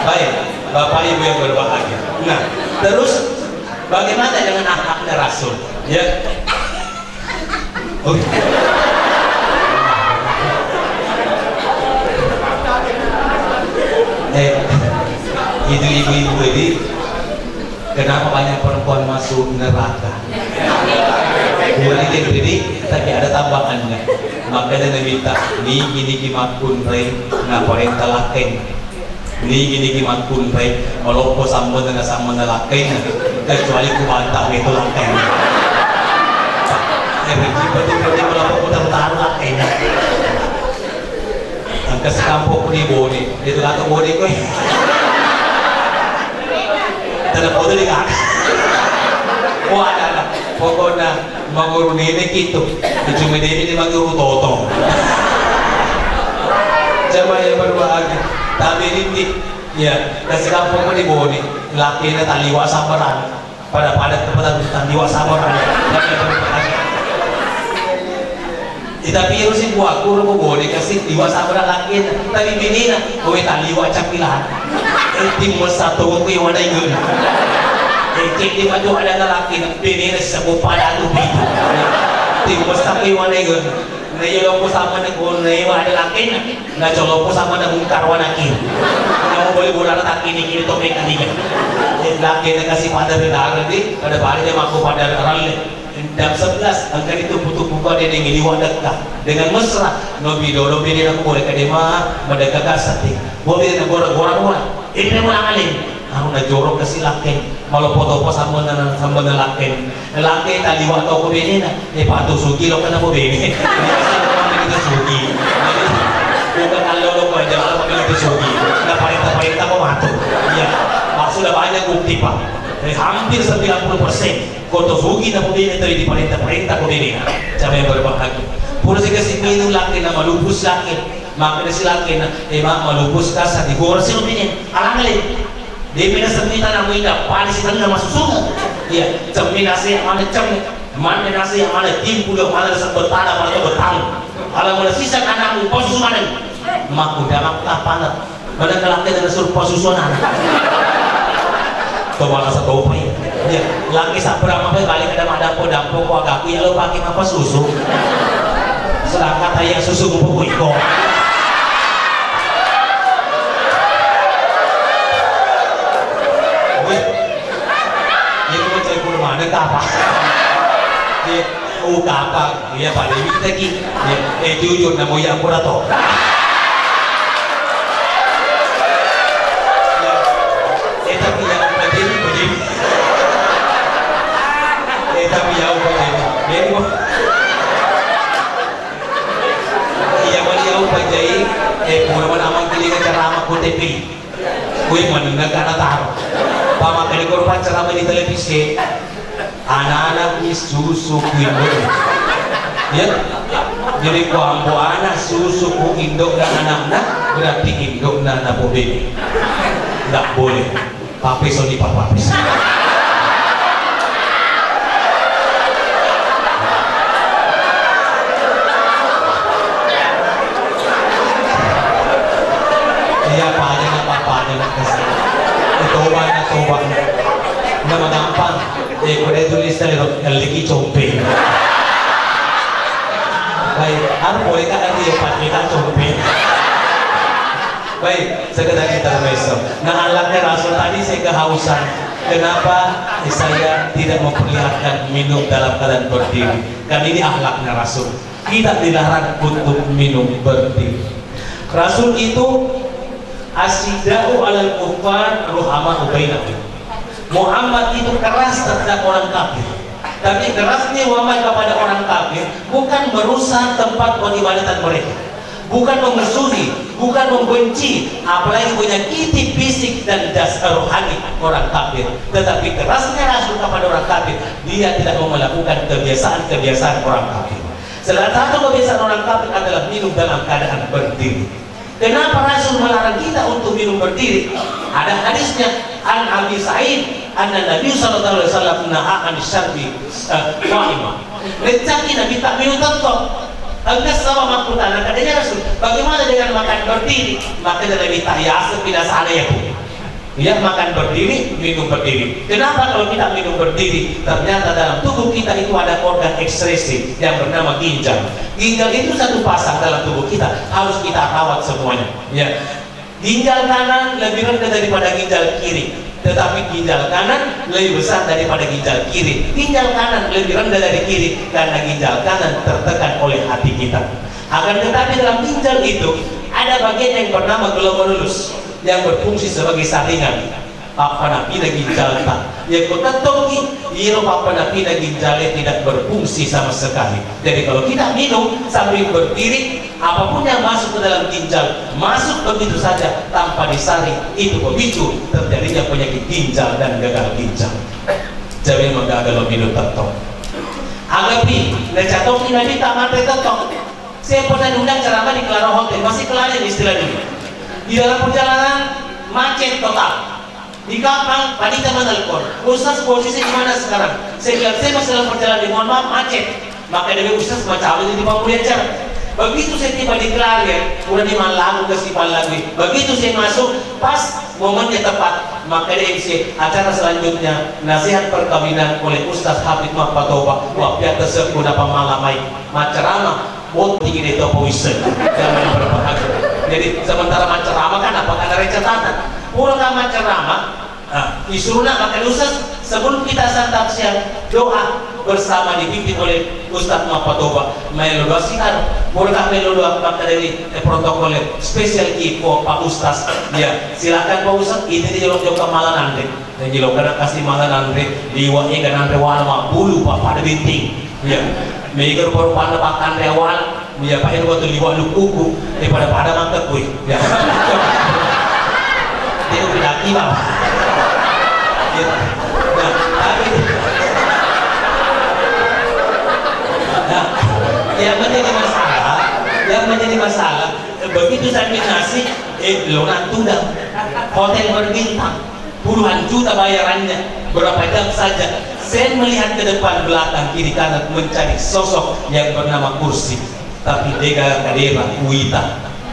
Baik, Bapak Ibu yang berbahagia. Nah, terus bagaimana dengan akhlaknya Rasul? Ya. Itu ibu-ibu ini kenapa banyak perempuan masuk neraka? Bukan ini tapi ada tambahannya. Maka dia minta ni gini kimat pun rey ngapain talaken ni gini kimat pun rey melompo sama dengan sama nalaken kecuali kubantah itu laken. Berarti melompo putar-putar laken. Angka sekampung ni bodi itu kata bodi ko. Ada foto di kakak. Oh ada. Pokoknya manguru nenek itu. Cuma ini manguru toto. Coba yang berbahagia. Tapi ini ya kasih kampung di bawah ni. Laki ni taliwa samaran. Pada tempat taliwa samaran. Tapi yang si buah guru ko bawah ni kasih taliwa samaran laki. Tapi bini na, kowe taliwa capilan. Tim satu ko yung wala yun. Cek di maju ada lalaki bini na sa bupada tu bito. Tim satu yung wala yun. Nayolong ko sama na kung naiwa ada laki na colok ko sama na mong karwan akin. Yang boleh bola na kini to may kanigan. Laki na kasi pada rin di pada bali dia mampu pada rally. Jam 11 ang ganito puto kau ada yang ngiliwat dekat dengan mesra nobido nobido aku boleh kadema mendekat kasati boleh nak gorang ini memang alih aku nak jorok ke silaken malu foto sama laken tali waktu aku bini na patuh sugi lo kena bini itu sugi bukan kalau kau jangan pakai itu sugi na parita kau matu ya sudah banyak bukti pak hampir 90% koto sugi na bini itu di parita kau bini siapa yang berbahagia pura sih kasih minum laki na malupus laki makanya si laki na malupus kasar di gorsi lo bini alang dia punya semina nama indah, paling sih tanda masuk suhu. Iya, cemina sih yang mana mana nasi yang mana timpul yang mana sebut tanah mana betang. Kalau mana sisa anakmu posus mana? Mak udah mak panat. Mana kelaknya dengan suruh posusun anak. Kau malah satu upaya. Iya, laki sabrang apa balik ada madapo dampo kau agak ya lo pakai apa susu? Sedangkan ayah susu kupu iko. Mana apa? Dia apa? Dia pada ini lagi. Jujur nama yang kurato. Tapi yang begini. Tapi yang begini. Yang mana yang penjai? Pura amang telinga ceramah KTP. Kui mendengar karena tahu. Pamakali korban ceramah di televisi. Anak-anak ini susu induk ya jadi kuampu anak susu induk dan anak-anak berarti induk dan anak bobek nggak boleh papis di papis iya apa-apa itu nama gampang kuda tulis dari lagi compe baik aku boleh kan dia pakai compe baik sekedar kita besok nah alatnya Rasul tadi saya kehausan kenapa saya tidak memperlihatkan minum dalam keadaan berdiri kan ini akhlaknya Rasul tidak dilarang untuk minum berdiri Rasul itu asyidau alal kufar ruhama bainahum Muhammad itu keras terhadap orang kafir tapi kerasnya Muhammad kepada orang kafir bukan merusak tempat peribadatan mereka bukan memusuhi, bukan membenci apalagi menyakiti fisik dan dasar rohani orang kafir tetapi kerasnya Rasul kepada orang kafir dia tidak mau melakukan kebiasaan-kebiasaan orang kafir salah satu kebiasaan orang kafir adalah minum dalam keadaan berdiri. Kenapa Rasul melarang kita untuk minum berdiri? Ada hadisnya an Abi Sa'id anna Nabi sallallahu alaihi wasallam naha an syarbi qa'ima. Lecaki Nabi tak minum tetap. Enggak sama makutan katanya Rasul. Bagaimana dengan makan berdiri? Maka Nabi tak ya sepindah sana ya Bu. Ya makan berdiri, minum berdiri. Kenapa kalau kita minum berdiri? Ternyata dalam tubuh kita itu ada organ ekskresi yang bernama ginjal. Ginjal itu satu pasang dalam tubuh kita, harus kita rawat semuanya. Ya, ginjal kanan lebih rendah daripada ginjal kiri, tetapi ginjal kanan lebih besar daripada ginjal kiri. Ginjal kanan lebih rendah dari kiri karena ginjal kanan tertekan oleh hati kita. Akan tetapi dalam ginjal itu ada bagian yang bernama glomerulus yang berfungsi sebagai saringan. Apa nabi ginjal tak? Yang kota toki, iro apa nabi ginjalnya tidak berfungsi sama sekali. Jadi kalau kita minum sambil berdiri, apapun yang masuk ke dalam ginjal masuk begitu saja tanpa disaring, itu pemicu terjadinya penyakit ginjal dan gagal ginjal. Jadi menggagal minum tetap. Agapi, necatoki nabi tamat tetap. Saya pernah diundang ceramah di Kelaro Hotel, masih kelarin istilah ini. Di dalam perjalanan macet total. Di kapal tadi teman telepon, Ustaz posisi di mana sekarang? Saya bilang saya masih dalam perjalanan, mohon maaf macet. Maka dari Ustaz macam itu di Pamulian Jalan. Begitu saya tiba di Kelarian, udah di Malang ke Sipal lagi. Begitu saya masuk, pas momennya tepat, maka dari MC acara selanjutnya nasihat perkawinan oleh Ustaz Habib Mahpatoba. Wah biar tersebut dapat malamai macerama. Oh tinggi di topo wisel, jangan berbahagia. Jadi sementara macerama kan apa ada catatan. Pulang macerama, disuruh nak makan Ustaz sebelum kita santap siang doa. bersama dipimpin oleh Ustadz Mapatoba Melo Sinar boleh Melo maka dari protokol spesial ipo Pak Ustadz ya silakan Pak Ustadz ini di jolok malan andre dan jolok karena kasih malan andre diwai kan andre wal bulu Pak pada binting ya meikir baru pada Pak andre wal ya Pak itu waktu liwat lu kuku daripada pada mangkep gue ya dia udah kibau nah, yang menjadi masalah begitu saya nasi lo nantudah hotel berbintang puluhan juta bayarannya berapa jam saja saya melihat ke depan belakang kiri kanan mencari sosok yang bernama Kursi tapi dega kadera Wita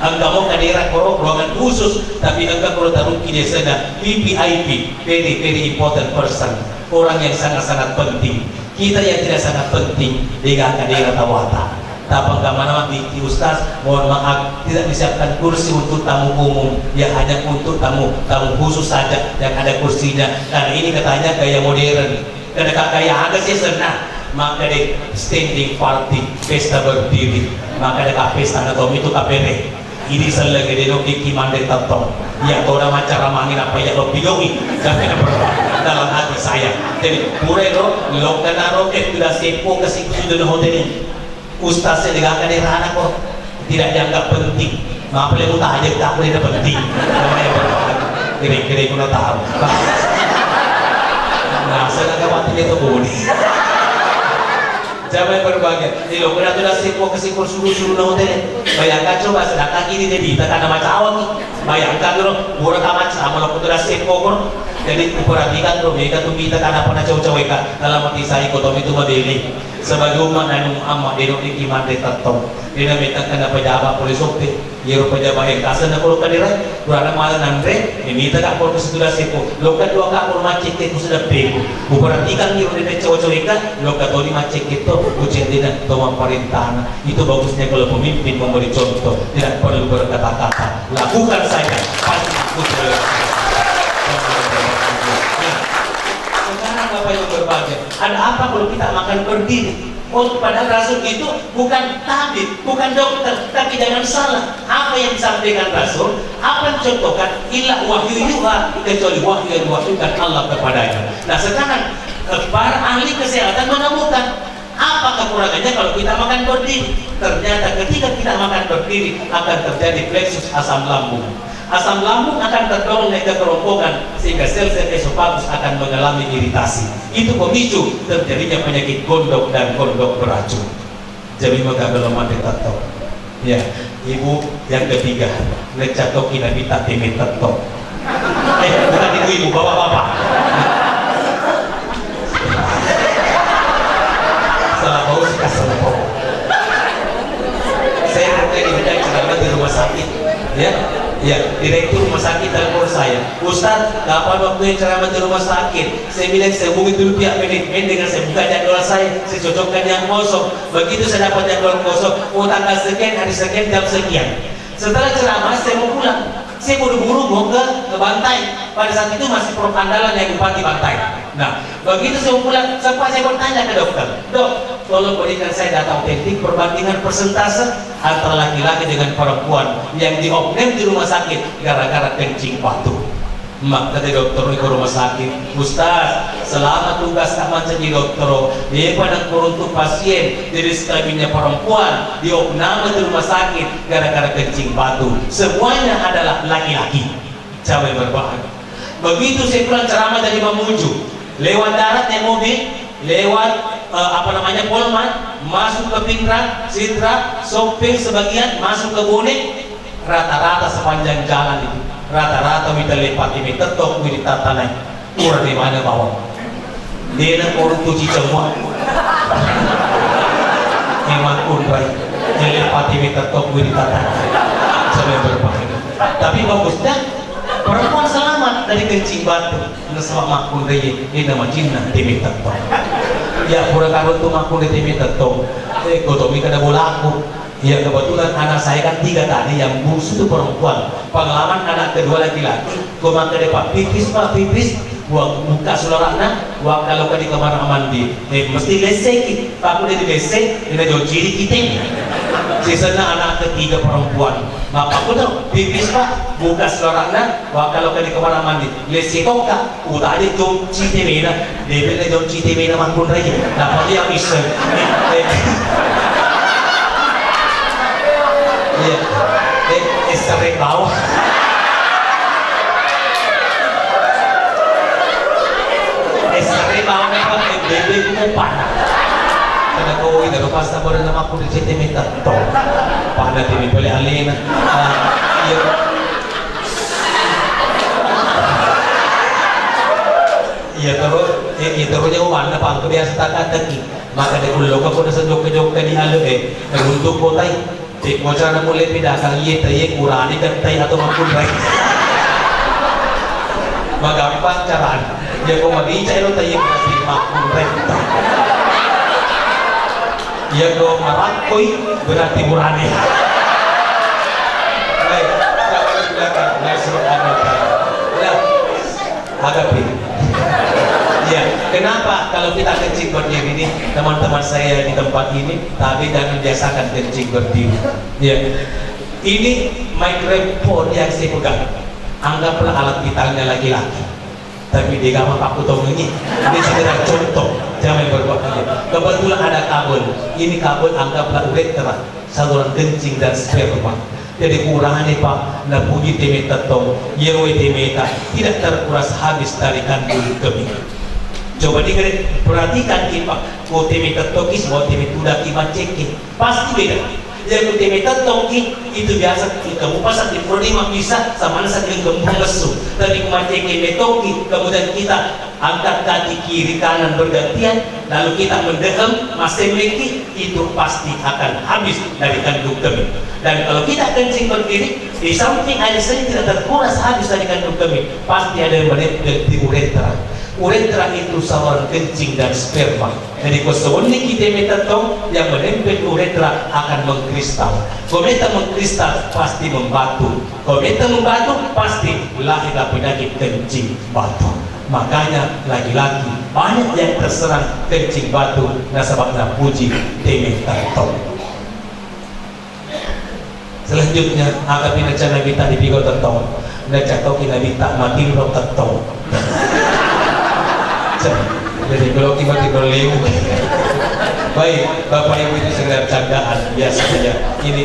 enggak mau kadera korok ruangan khusus tapi enggak perlu taruh di sana VVIP very important person orang yang sangat-sangat penting kita yang tidak sangat penting dega kadera tawata tapi enggak mana di Ustaz mohon maaf tidak disiapkan kursi untuk tamu umum ya hanya untuk tamu khusus saja yang ada kursinya karena ini katanya gaya modern karena gaya ada sih senang maka deh standing party pesta berdiri maka deh pesta atau itu KPR ini selagi dia nak kimande tato yang kau nama cara mangin apa yang kau pilih sampai dalam hati saya jadi mulai lo kenaro sudah sepo kasih sudah hotel ini Ustaz saya dengarkan dari anak kok tidak dianggap penting maaf boleh muta aja tak boleh penting kira-kira kau tahu nah saya nak waktu itu boleh Jangan berbagai. Di lo kena tu dah sipur kesipur suruh na hotel. Bayangkan coba sedangkan ini dia kita kan macam awak ni. Bayangkan dulu murah kamat sama lo tu dah sipur. Jadi perhatikan bro, mereka tu kita kan apa nak cowok-cowok kan dalam hati saya kotom itu modeli. Sebagai umat dan amma dia nak iman dia tahu. Dia nak minta kena pejabat polis okte. Dia pejabat yang kasar nak kalau kadirai. Berada malam andre. Ini kita tak perlu sudah sipur. Lo kan dua kapur macet itu sudah pegu. Perhatikan dia orang cowok-cowok kan. Lo kan tu ni macet itu. Ujian tidak toma perintahan itu bagusnya kalau pemimpin memberi contoh tidak perlu berkata-kata lakukan saja pasti ikut sekarang apa yang berbagi ada apa kalau kita makan berdiri padahal Rasul itu bukan tabib bukan dokter tapi jangan salah apa yang disampaikan Rasul apa yang dicontohkan illa wahyu yuha kecuali wahyu yang diwahyukan Allah kepadanya nah sekarang para ahli kesehatan menemukan apa kekurangannya kalau kita makan berdiri? Ternyata ketika kita makan berdiri akan terjadi plexus asam lambung. Asam lambung akan terdorong naik ke kerongkongan sehingga sel-sel esofagus akan mengalami iritasi. Itu pemicu terjadinya penyakit gondok dan gondok beracun. Jadi maka belum ada tato. Ya, ibu yang ketiga, lecatok inabita timit tato. Bukan ibu bapak-bapak. Salah bau sih kasar bau. Saya pernah diminta ceramah di rumah sakit, ya, direktur rumah sakit telepon saya, Ustaz, kapan waktu yang ceramah di rumah sakit? Saya bilang saya hubungi dulu pihak manajemen dengan saya buka jadwal saya cocokkan yang kosong. Begitu saya dapat jadwal kosong, tanggal sekian, hari sekian, jam sekian. Setelah ceramah saya mau pulang, saya buru-buru mau ke Bantai. Pada saat itu masih Prof Andalan yang bupati Bantai. Nah, begitu saya pulang, saya bertanya ke dokter, dok, tolong berikan saya data otentik perbandingan persentase antara laki-laki dengan perempuan yang diopname di rumah sakit gara-gara kencing batu. Maka dari dokter ke rumah sakit, Ustaz, selama tugas tak menjadi dokter, dia pada untuk pasien jadi kelaminnya perempuan diopname di rumah sakit gara-gara kencing batu. Semuanya adalah laki-laki. Cabai berbahaya. Begitu saya pulang ceramah dari Mamuju, lewat darat naik mobil, lewat Polman, masuk ke Pindrang, Sidra, Sopeng sebagian, masuk ke Bonek, rata-rata sepanjang jalan itu, rata-rata kita lepat ini, tetok di tatanai, kurang di mana bawah, dia nak orang cuci semua, iman kurbai, lepat ini tetok di tatanai, sampai berbahaya. Tapi bagusnya perempuan selamat dari kencing batu. Nasama makun daya ini nama jinnah timit tetok. Ya pura karun tu makun daya timit tetok. Gotomi kada bolaku. Ya kebetulan anak saya kan 3 tadi yang bungsu itu perempuan. Pengalaman anak kedua laki-laki. Gua makan dia pak pipis buang muka sularana buang kalau di kamar mandi mesti lesek aku dari lesek ini jauh ciri kita sisanya anak ketiga perempuan maka aku tuh bibis pak muka sularana buang kalau di kamar mandi lesek kok kak udah ada jauh ciri mena dia bilang jauh ciri mena mampun lagi nah dia bisa iya sering bawah sering bawah memang bebe ko pana kada ko ida lepas sabar nama aku di situ minta tong pana tini boleh alina iya terus dia warna pang biasa tak taki maka dia ulok aku dah sejok di alu untuk kotai cek mau cara mulai pindah sang iya tayi kurani kertai atau mampun baik magampang caraan dia kau magi cai lo tayi berarti mampun baik dia kau marakoi berarti kurani baik jangan belakang nasi anak ya agak pilih ya, kenapa kalau kita kencing berdiri ini teman-teman saya di tempat ini tapi jangan biasakan kencing berdiri ya, ini microphone yang saya pegang anggaplah alat vitalnya laki-laki tapi di kamar Pak Kutong ini sekedar contoh jangan berbahaya kebetulan ada kabel ini kabel anggaplah uretra saluran kencing dan sperma jadi kurangannya Pak na puji temeta tong yeroe temeta tidak terkuras habis dari kandung kemih. Coba perhatikan kita, kau temeta tokis, mau temeta udah kita cekin, pasti beda. Yang temeta toki itu biasa kamu pasang di prima bisa sama nasa dengan kamu mesum. Tapi kamu cekin metoki, kemudian kita angkat kaki kiri kanan bergantian, lalu kita mendeham, masih meki itu pasti akan habis dari kandung kemih. Dan kalau kita kencing berdiri, di samping air sering tidak terkuras habis dari kandung kemih, pasti ada yang menempel di uretra. Uretra itu saluran kencing dan sperma. Jadi kalau kita metatong yang menempel uretra akan mengkristal. Kalau kita mengkristal pasti membatu. Kalau kita membatu pasti lahir penyakit kencing batu. Makanya laki-laki banyak yang terserang kencing batu. Nah sebabnya puji metatong. Selanjutnya agak pindah kita di pigo tetong. Nah jatuh kita minta mati lo tetong. Jadi kalau tiba-tiba lewat baik Bapak Ibu itu sekedar candaan biasa saja ini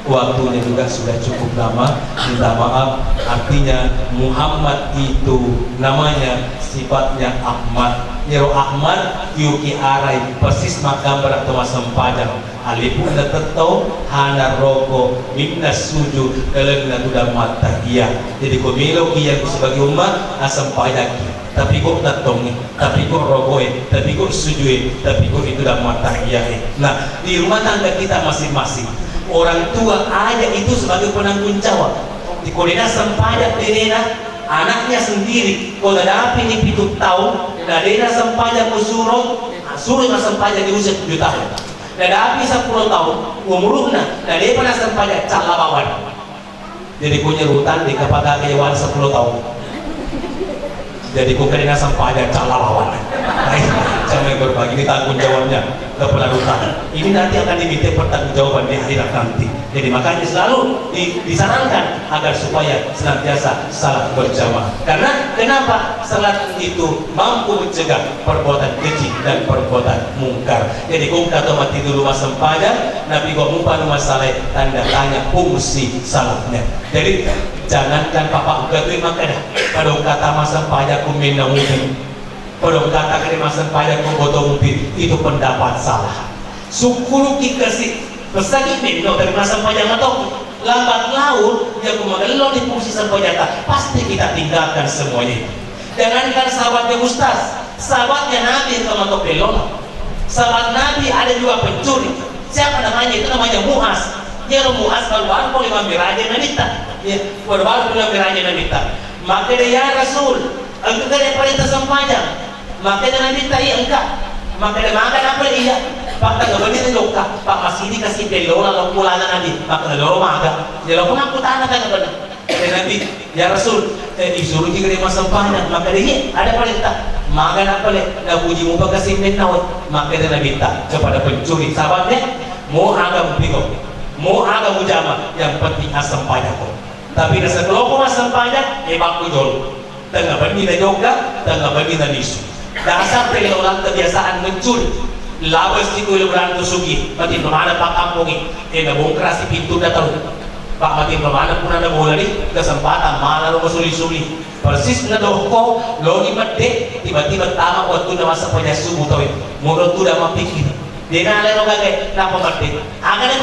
waktunya juga sudah cukup lama minta maaf artinya Muhammad itu namanya sifatnya Ahmad Yero Ahmad Yuki Arai persis makam atau masam pajang alipun tetau hana roko minna suju kalian sudah mata iya jadi komilo kia sebagai umat asam pajang tapi kok tatongi, tapi kok rogoe, tapi kok sujui, tapi kok itu dah mata iya. Nah di rumah tangga kita masing-masing orang tua ada itu sebagai penanggung jawab. Di kolina sempajak denena anaknya sendiri. Kalau ada api ini 7 tahun, dan dena sempajak usurong, suruh sempajak di usia 7 tahun. Dan ada api 10 tahun, umurnya, dan dia pernah sempajak calabawan. Jadi punya rutan di kepada kewan 10 tahun. Jadi kukirina sampahnya calawawan. Jangan berbagi ini tanggung jawabnya kepala rutan. Ini nanti akan diminta pertanggungjawaban di akhirat nanti. Jadi makanya selalu disarankan agar supaya senantiasa salat berjamaah. Karena kenapa? Salat itu mampu mencegah perbuatan keji dan perbuatan mungkar. Jadi kung kata mati dulu mas sempanya, Nabi kau mumpan masalah tanda tanya fungsi salatnya. Jadi jangankan papa ugat itu makanya pada kata masa pajak kumina mungkin pada kata kali masa pajak kuboto mungkin itu pendapat salah. Sukuru kikasih pesakit mino dari masa pajak atau lambat laun yang kemudian lo di fungsi sempajata pasti kita tinggalkan semuanya. Jangankan sahabatnya Ustaz, sahabatnya Nabi sama topelon, sahabat Nabi ada juga pencuri. Siapa namanya? Itu namanya Mu'az. Dia Mu'az baru-baru mau lima miraja nanita. Ya, baru-baru lima miraja nanita. Maka dia ya Rasul, engkau kan yang perintah sempajang. Maka dia nanita iya engkau. Maka dia makan apa iya? Pak tak nggak luka. Pak masih dikasih pelola lalu pulana nanti. Maka lalu maga. Dia lalu pun aku tanah kan benar. Dan nanti ya Rasul, disuruh juga dia masang panjang, maka dia ada perintah maka nak boleh nak puji mu bagasi menawat, maka dia nak minta kepada pencuri sahabatnya mau agak bingung, mau agak mujama, yang penting asam pajak kok. Tapi nasa kelompok asam pajak baku jol tengah berbina juga, tengah berbina nisu dasar orang kebiasaan mencuri labas di kuil berantu sugi mati bermana pak kampungi nabongkar si pintu datang pak mati bermana pun ada bola nih kesempatan mana lo suli-suli persis na doko lo ni mate tiba-tiba tama waktu na masa punya subuh tahu mulut tu dah mapikir dia na lero gagay na pamate aga na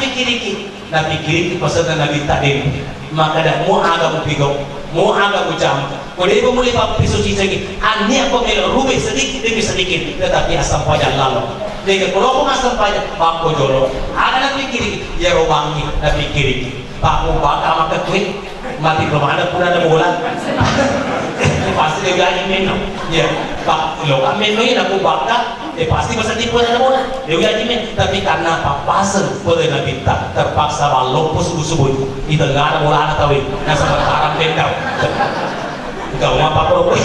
pikir pasal na nabita din maka dah mo aga mo pigaw mo aga mo jam kung di mo muli pa pisuci lagi anya ko melo rube sedikit demi sedikit tetapi asam pajak lalu jadi kalau aku asam pajak bako jolo aga na pikir ya robangi na pikir bako baka maka kuit mati belum ada pun ada bola pasti dia gaji meno ya pak lo kan meno ini aku baka pasti masa di pun ada bola dia gaji men tapi karena apa pasal pada nabi tak terpaksa balok subuh-subuh itu nggak ada bola anak tahu nasa bertarang bengkau kau apa kau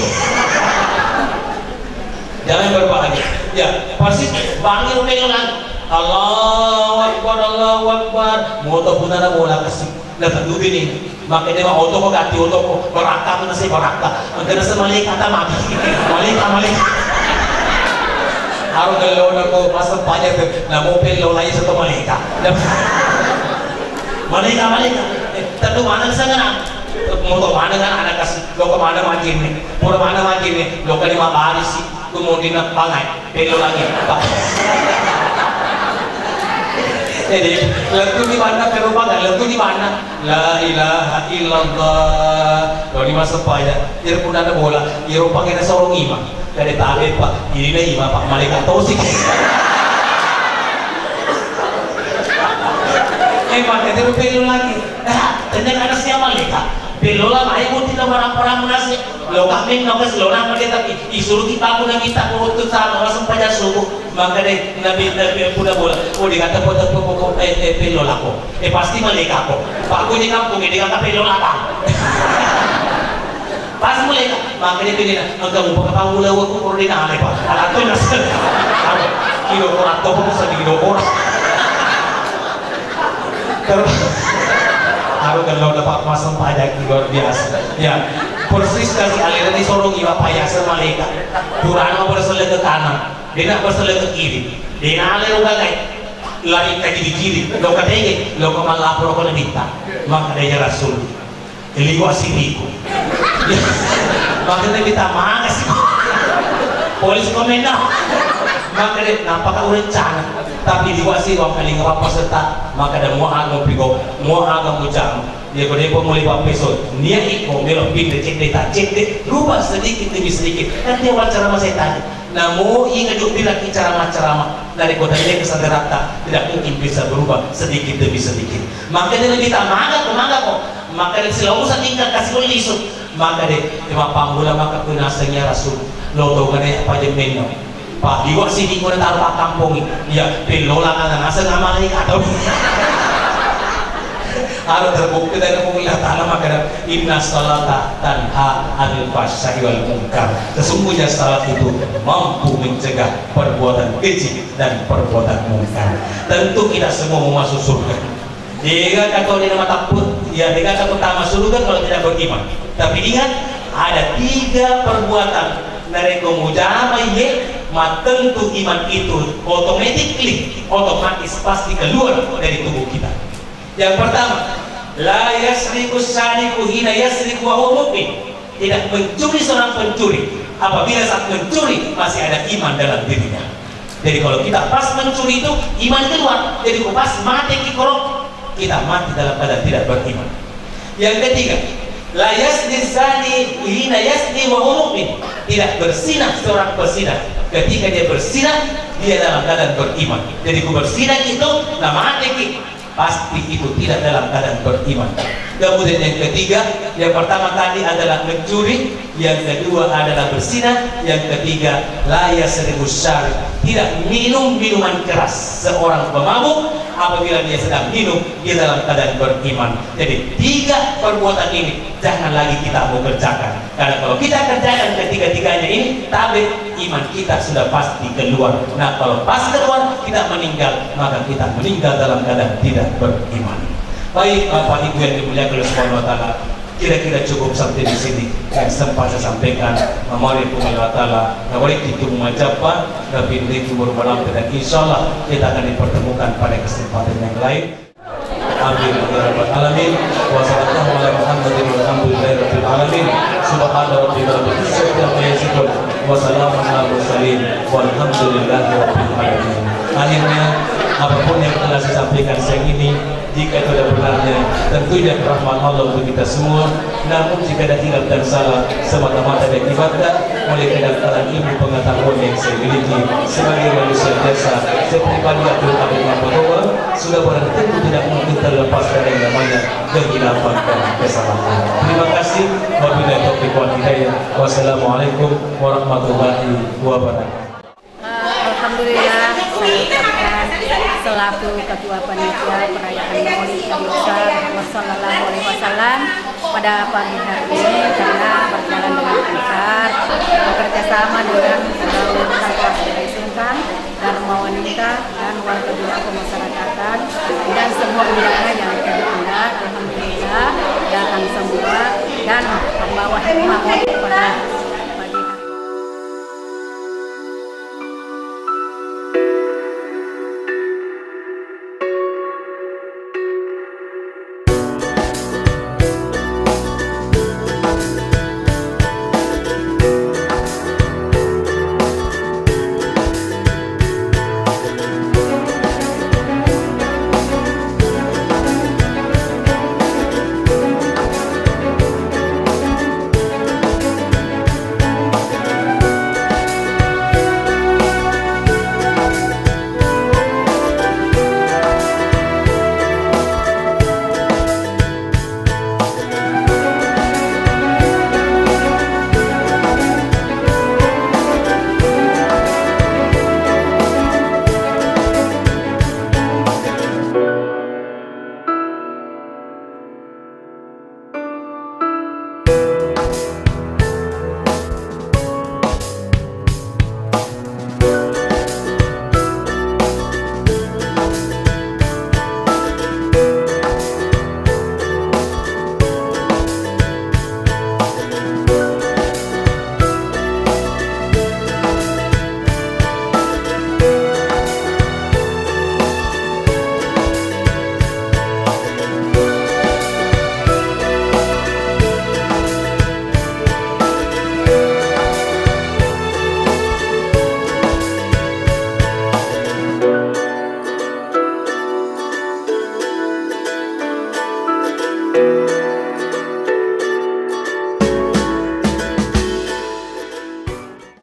jangan berbahagia ya pasti bangi meno lagi Allahu Akbar moto pun ada bola kasih dapat duit ini makanya dia auto ko ganti auto ko berakam na si berakam maganda sa malika tama malika harus galaw na ko masang panya na mopel lo lain sa to malika tadu mana sa nga moto mana nga anak kas lo ko mana makin ni pura mana makin ni lo ka ni mabaris kumudin na pangay pelo lagi jadi lentu di mana perubahan lentu di mana la ilaha illallah kalau di masa payah dia pun ada bola dia rupanya ada seorang imam dari tabet pak ini dah imam pak malaikat tausik makanya dia pelu lagi ternyata ada siapa malaikat pelu lah mai pun tidak barang-barang munasib lo kami nak lo nak dia tapi disuruh kita pun minta untuk sama langsung pajak subuh maka deh nabi pula bola oh dikata pokok pelo lako pasti malaikat kok pak aku di kampung ini dikata pelo lako pas malaikat maka dia pilih agak mau pakai pangula aku koordinat pak atau nasi kilo korat toh sedikit kilo korat harus kalau dapat masang pajak luar biasa ya persis kasih aliran di sorong iwa payasa malaikat Quran mau berselang ke kanan dia nak berselang ke kiri dia nak aliran gagai lari ke kiri lo katanya lo kemal lapor ko minta maka dia rasul liwa siniku maka dia minta makasih polis komendan maka dia nampak rencana tapi diwasi orang kali ngapa peserta maka ada mau agak pigo mau agak mujam dia kau depo mulai episode nia iko melo pindah cek rubah sedikit demi sedikit nanti awal ceramah saya tanya namun ingat juga lagi ceramah dari kota ini ke Sagarata tidak mungkin bisa berubah sedikit demi sedikit maka dia lebih tak mangga kok maka dia selalu tinggal kasih boleh isu maka dia cuma panggula maka kunasanya rasul lo tau kan apa je menno pak diwa sini ko na taruh pak kampung ya pelola ka nasa ngamalay ka daw harus terbukti dari pengilah tanah maka inna salata tanha anil fahsya'i wal munkar sesungguhnya salat itu mampu mencegah perbuatan keji dan perbuatan munkar tentu kita semua mau masuk surga dia kata dia nama takut ya dia kata pertama surga kalau tidak beriman tapi ingat ada 3 perbuatan dari kemujama ye tentu iman itu otomatis pasti keluar dari tubuh kita. Yang pertama, la yasriku sariku hina yasriku wa huwa mu'min. Tidak mencuri seorang pencuri apabila saat mencuri masih ada iman dalam dirinya. Jadi kalau kita pas mencuri itu iman keluar. Jadi pas mati kita mati dalam keadaan tidak beriman. Yang ketiga, la yasni zani hina yasni wa huwa mu'min. Tidak bersinah seorang bersinah ketika dia bersinah dia dalam keadaan beriman. Jadi bersinah itu nama hati pasti itu tidak dalam keadaan beriman. Kemudian yang ketiga, yang pertama tadi adalah mencuri, yang kedua adalah berzinah, yang ketiga la yasribu syarib, tidak minum minuman keras. Seorang pemabuk apabila dia sedang minum, dia dalam keadaan beriman. Jadi tiga perbuatan ini jangan lagi kita mau kerjakan, karena kalau kita kerjakan ketiga-tiganya ini, tabe iman kita sudah pasti keluar. Nah kalau pas keluar kita meninggal, maka kita meninggal dalam keadaan tidak beriman. Baik Bapak Ibu yang dimuliakan oleh Subhanahu wa taala, kira-kira cukup sampai di sini yang sempat saya sampaikan. Mari Allah taala mari kita mengucapkan tapi itu merupakan dan insyaallah kita akan dipertemukan pada kesempatan yang lain. Amin ya rabbal alamin. Wa sallallahu ala Muhammadin walhamdulillahi rabbil alamin. Subhana rabbika rabbil izzati amma yasifun wa salamun alal mursalin walhamdulillahi rabbil alamin. Akhirnya apapun yang telah saya sampaikan siang ini, jika itu ada benarnya, tentunya rahmat Allah untuk kita semua. Namun jika ada hilaf dan salah, semata-mata dari ibadah oleh kedangkalan ilmu pengetahuan yang saya miliki sebagai manusia biasa, sepribadi Abdul Habib bahwa sudah barang tentu tidak mungkin terlepas dari yang namanya kehilafan dan kesalahan. Terima kasih. Wabillahi taufiq wal hidayah. Wassalamualaikum warahmatullahi wabarakatuh.
Alhamdulillah, saya ucapkan selaku Ketua Panitia Perayaan Maulid Nabi besar Sallallahu Alaihi Wasallam pada pagi hari ini, karena berjalan dengan lancar, bekerja sama dengan Kapolres Dki Sungkan, Dharma Wanita dan warga binaan pemasyarakatan dan semua undangan yang kita diundang. Alhamdulillah datang semua dan membawa hikmah pada pagi hari.
Thank you.